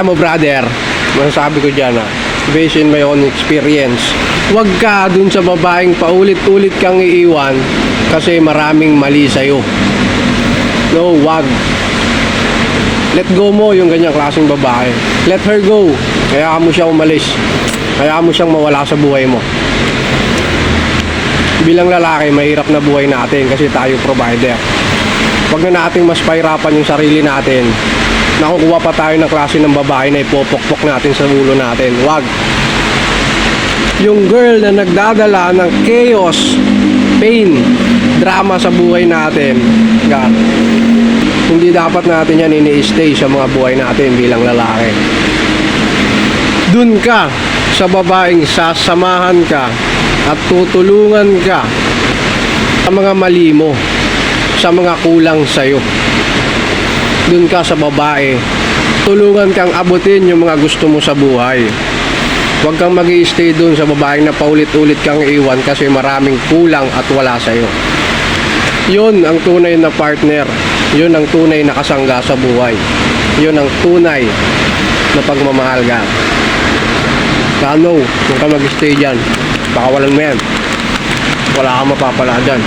Alam mo brother, masasabi ko dyan based in my own experience, huwag ka dun sa babaeng paulit-ulit kang iiwan kasi maraming mali sa'yo. No, wag. Let go mo yung ganyang klaseng babae. Let her go. Kaya mo siya umalis. Kaya mo siyang mawala sa buhay mo. Bilang lalaki, mahirap na buhay natin kasi tayo provider. Huwag na nating mas pahirapan yung sarili natin. Nakukuha pa tayo ng klase ng babae na ipopokpok natin sa ulo natin. Wag. Yung girl na nagdadala ng chaos, pain, drama sa buhay natin, God, hindi dapat natin yan ini-stay sa mga buhay natin bilang lalaki. Dun ka sa babaeng sasamahan ka at tutulungan ka sa mga mali mo, sa mga kulang sa'yo. Dun ka sa babae, tulungan kang abutin yung mga gusto mo sa buhay. Huwag kang mag-i-stay dun sa babaeng na paulit-ulit kang iwan kasi maraming kulang at wala sa'yo. Yun ang tunay na partner. Yun ang tunay na kasangga sa buhay. Yun ang tunay na pagmamahal ka. Kano, kung ka mag-stay dyan, pakawalan mo yan. Wala kang mapapala dyan.